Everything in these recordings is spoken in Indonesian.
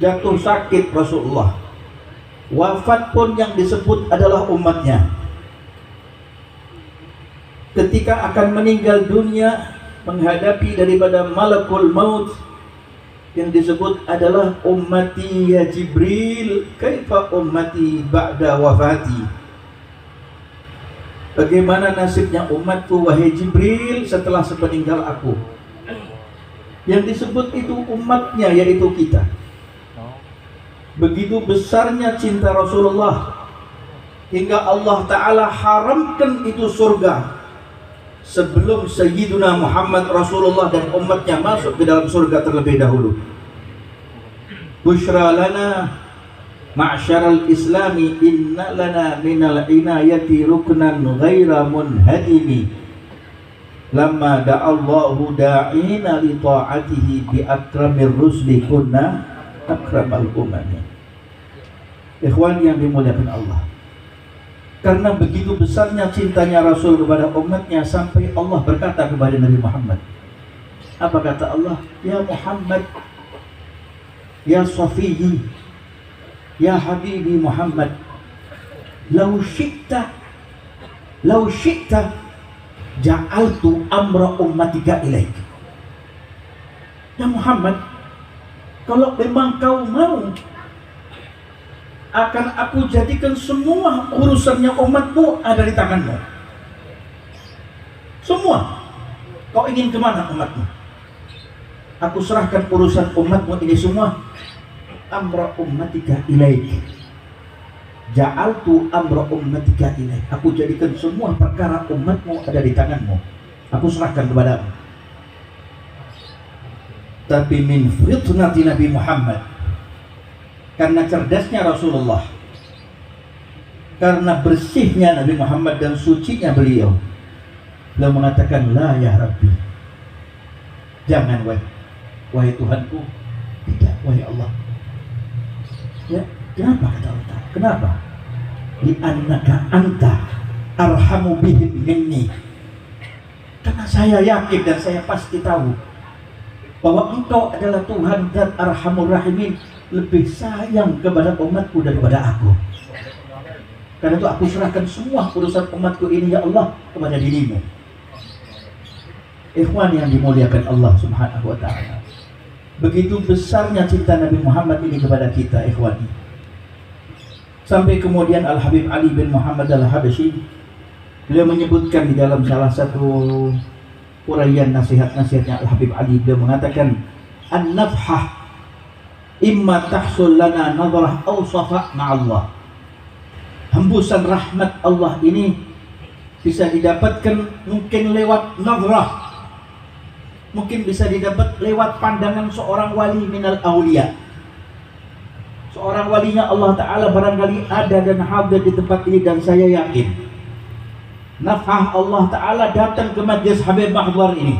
jatuh sakit Rasulullah, wafat pun yang disebut adalah umatnya. Ketika akan meninggal dunia, menghadapi daripada malakul maut, yang disebut adalah ummati ya Jibril, kaifa ummati ba'da wafati. Bagaimana nasibnya umatku wahai Jibril setelah sepeninggal aku. Yang disebut itu umatnya, yaitu kita. Begitu besarnya cinta Rasulullah hingga Allah Ta'ala haramkan itu surga sebelum Sayyiduna Muhammad Rasulullah dan umatnya masuk ke dalam surga terlebih dahulu. Bushra lana ma'syaral islami inna lana minal inayati ruknan ghaira munhadimi lamma da'allahu da'ina li ta'atihi bi akramir rusli kunna akramal umami. Ikhwan yang dimuliakan Allah, karena begitu besarnya cintanya Rasul kepada umatnya sampai Allah berkata kepada Nabi Muhammad. Apa kata Allah? Ya Muhammad, ya Safiyi, ya Habibi Muhammad, lau syi'ta ja'altu amra ummatika ilaik. Ya Muhammad, kalau memang kau mau, akan aku jadikan semua urusannya umatmu ada di tanganmu. Semua. Kau ingin kemana umatmu? Aku serahkan urusan umatmu ini semua. Amra ummatika ilaik. Ja'altu amra ummatika ilaik. Aku jadikan semua perkara umatmu ada di tanganmu. Aku serahkan kepadamu. Tapi min fitnati Nabi Muhammad, karena cerdasnya Rasulullah, karena bersihnya Nabi Muhammad dan sucinya beliau mengatakan, la ya Rabbi, jangan wahai Tuhanku, tidak wahai Allah. Ya, kenapa kata Allah? Kenapa? Li'annaka anta arhamu bihim minni. Karena saya yakin dan saya pasti tahu bahwa engkau adalah Tuhan dan Arhamur Rahimin, lebih sayang kepada umatku daripada aku. Karena itu aku serahkan semua urusan umatku ini ya Allah kepada dirimu. Ikhwan yang dimuliakan Allah Subhanahu wa ta'ala, begitu besarnya cinta Nabi Muhammad ini kepada kita, ikhwan. Sampai kemudian Al-Habib Ali bin Muhammad Al-Habasyi, beliau menyebutkan di dalam salah satu uraian nasihat-nasihatnya Al-Habib Ali, beliau mengatakan, an-nafhah imma tahsul lana nadrah aw safa' ma'allah. Hembusan rahmat Allah ini bisa didapatkan mungkin lewat nadrah, mungkin bisa didapat lewat pandangan seorang wali minal awliya. Seorang walinya Allah Ta'ala barangkali ada dan hadir di tempat ini, dan saya yakin nafah Allah Ta'ala datang ke majlis Habib Mahdhar ini,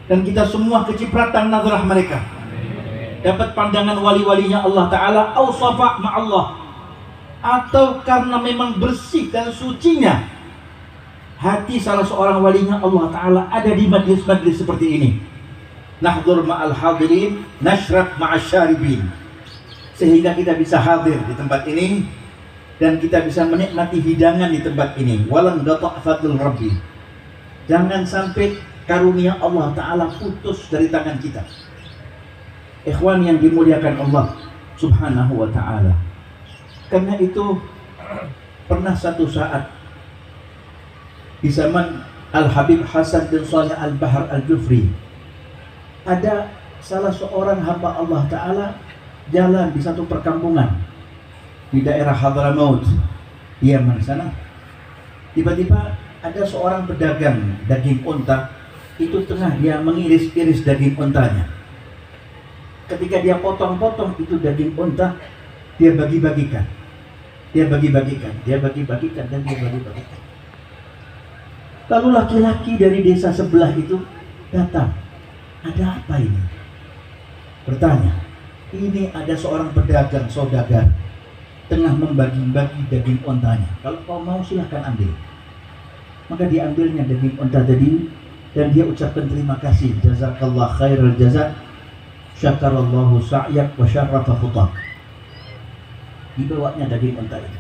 dan kita semua kecipratan nazarah mereka, dapat pandangan wali-walinya Allah Ta'ala, au safa' ma'allah, atau karena memang bersih dan sucinya hati salah seorang walinya Allah Ta'ala ada di majlis-majlis seperti ini. Nahdur ma'al hadirin, nashrab ma'al syaribin, sehingga kita bisa hadir di tempat ini dan kita bisa menikmati hidangan di tempat ini. Walan data' fadl rabbi, jangan sampai karunia Allah Ta'ala putus dari tangan kita. Ikhwan yang dimuliakan Allah Subhanahu wa ta'ala, karena itu pernah satu saat di zaman Al-Habib Hasan bin Salih Al-Bahar Al-Jufri, ada salah seorang hamba Allah Ta'ala jalan di satu perkampungan di daerah Hadramaut, Yaman sana. Tiba-tiba ada seorang pedagang daging unta, itu tengah dia mengiris-iris daging untanya. Ketika dia potong-potong itu daging unta, dia bagi-bagikan, dan dia bagi-bagikan. Lalu laki-laki dari desa sebelah itu datang. Ada apa ini? Bertanya. Ini ada seorang pedagang saudagar tengah membagi-bagi daging untanya. Kalau kau mau silahkan ambil. Maka diambilnya daging unta tadi, dan dia ucapkan terima kasih, jazakallah khairul jazak, Syakarallahu sa'yak wa syarrafa khutak. Dibawanya daging unta itu.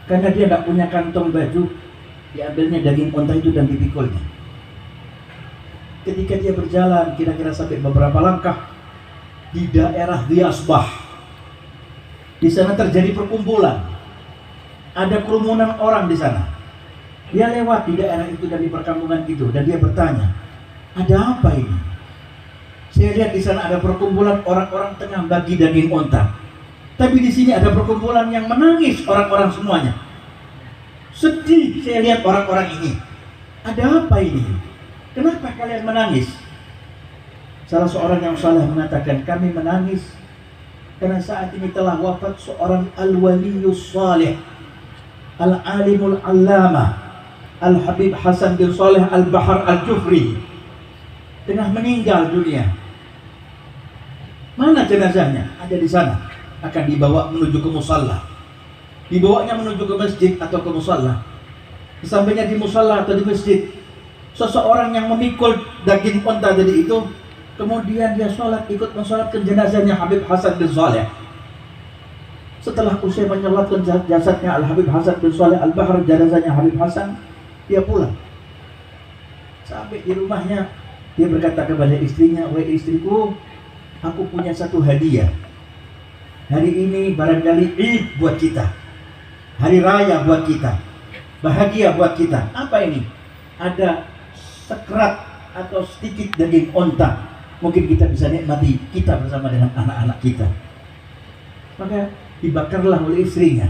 Karena dia tidak punya kantong baju, diambilnya daging unta itu dan dipikulnya. Ketika dia berjalan kira-kira sampai beberapa langkah di daerah Diasbah, di sana terjadi perkumpulan, ada kerumunan orang di sana. Dia lewat di daerah itu dan di perkampungan itu, dan dia bertanya, ada apa ini? Saya lihat di sana ada perkumpulan orang-orang tengah bagi daging unta, tapi di sini ada perkumpulan yang menangis orang-orang semuanya. Sedih saya lihat orang-orang ini. Ada apa ini? Kenapa kalian menangis? Salah seorang yang saleh mengatakan, kami menangis karena saat ini telah wafat seorang al-waliyus salih, al-alimul allamah, Al-Habib Hasan bin Saleh Al-Bahar Al-Jufri, tengah meninggal dunia. Mana jenazahnya? Ada di sana. Akan dibawa menuju ke musalla. Dibawanya menuju ke masjid atau ke musalla. Sampainya di musalla atau di masjid, seseorang yang memikul daging unta tadi itu, kemudian dia sholat, ikut mensolatkan jenazahnya Habib Hasan bin Saleh. Setelah usai menyolatkan jasadnya Al-Habib Hasan bin Saleh Al-Bahar, jenazahnya Habib Hasan, dia pulang. Sampai di rumahnya, dia berkata kepada istrinya, wahai istriku, aku punya satu hadiah. Hari ini barangkali Id buat kita, hari raya buat kita, bahagia buat kita. Apa ini? Ada sekerat atau sedikit daging unta. Mungkin kita bisa nikmati kita bersama dengan anak-anak kita. Maka dibakarlah oleh istrinya.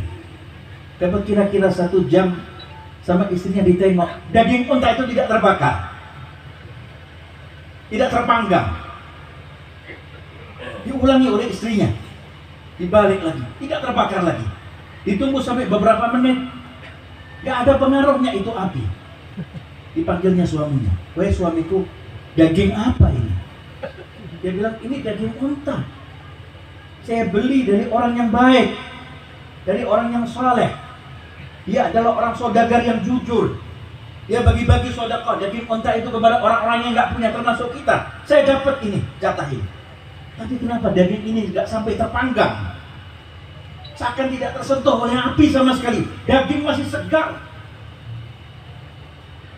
Dapat kira-kira 1 jam sama istrinya ditengok, daging unta itu tidak terbakar, tidak terpanggang. Diulangi oleh istrinya, dibalik lagi, tidak terbakar lagi. Ditunggu sampai beberapa menit, gak ada pengaruhnya itu api. Dipanggilnya suaminya, wahai suamiku, daging apa ini? Dia bilang, ini daging unta. Saya beli dari orang yang baik, dari orang yang saleh. Dia adalah orang saudagar yang jujur. Dia bagi-bagi sedekah daging unta itu kepada orang-orang yang nggak punya, termasuk kita. Saya dapat ini, jatah ini. Tapi kenapa daging ini nggak sampai terpanggang? Seakan tidak tersentuh oleh api sama sekali. Daging masih segar.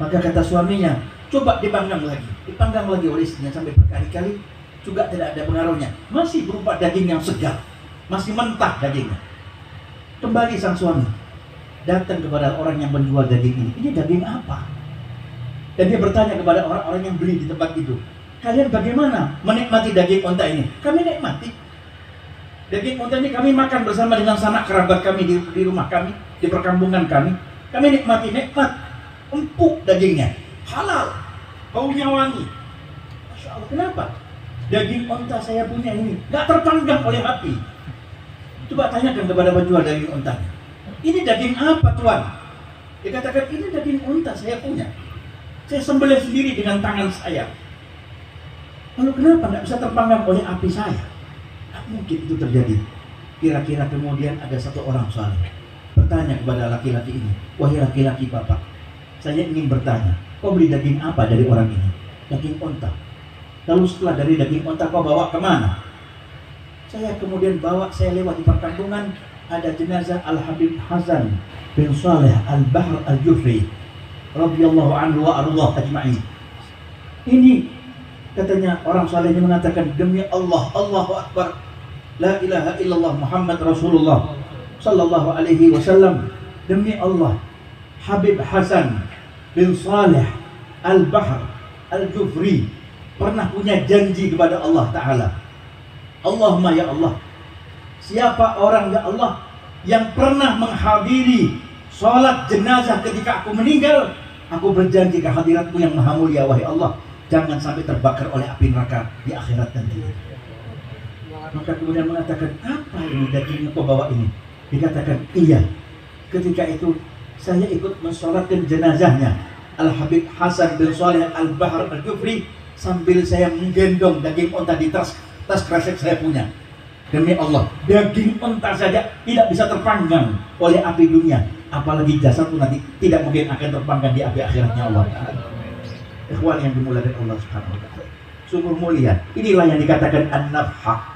Maka kata suaminya, coba dipanggang lagi. Dipanggang lagi oleh istrinya sampai berkali-kali, juga tidak ada pengaruhnya. Masih berupa daging yang segar, masih mentah dagingnya. Kembali sang suami datang kepada orang yang menjual daging ini daging apa? Dan dia bertanya kepada orang-orang yang beli di tempat itu, kalian bagaimana menikmati daging unta ini? Kami nikmati daging unta ini, kami makan bersama dengan sanak kerabat kami di rumah kami, di perkampungan kami. Kami nikmati, nikmat, empuk dagingnya, halal, baunya wangi. Masya Allah, kenapa? Daging unta saya punya ini gak terpanggang oleh api. Coba tanyakan kepada penjual daging unta, ini daging apa tuan? Dia katakan, ini daging unta saya punya, saya sembelih sendiri dengan tangan saya. Lalu kenapa tidak bisa terpanggang oleh api saya? Tak mungkin itu terjadi. Kira-kira kemudian ada satu orang saleh bertanya kepada laki-laki ini, wahai laki-laki bapak, saya ingin bertanya, kau beli daging apa dari orang ini? Daging unta. Lalu setelah dari daging unta kau bawa kemana? Saya kemudian bawa, saya lewat di perkampungan, ada jenazah Al-Habib Hasan bin Saleh Al-Bahar Al-Jufri radhiyallahu anhu wa arwah ajma'in. Ini katanya orang saleh ini mengatakan, demi Allah, Allahu Akbar, la ilaha illallah Muhammad Rasulullah sallallahu alaihi wasallam, demi Allah, Habib Hasan bin Saleh Al-Bahar Al-Jufri pernah punya janji kepada Allah Ta'ala. Allahumma ya Allah, siapa orang ya Allah yang pernah menghadiri sholat jenazah ketika aku meninggal, aku berjanji kehadiratmu yang maha mulia, wahai Allah, jangan sampai terbakar oleh api neraka di akhirat nanti. Maka kemudian mengatakan, apa ini daging kau bawa ini? Dikatakan, iya, ketika itu saya ikut mensolatkan jenazahnya Al-Habib Hasan bin Saleh Al-Bahar Al-Jufri, sambil saya menggendong daging unta di tas kresek saya punya. Demi Allah, daging unta saja tidak bisa terpanggang oleh api dunia, apalagi jasadku nanti tidak mungkin akan terpanggang di api akhiratnya Allah. Ikhwan yang dimulakan Allah Subhanahu wa ta'ala. sungguh mulia. Inilah yang dikatakan an-nafhah.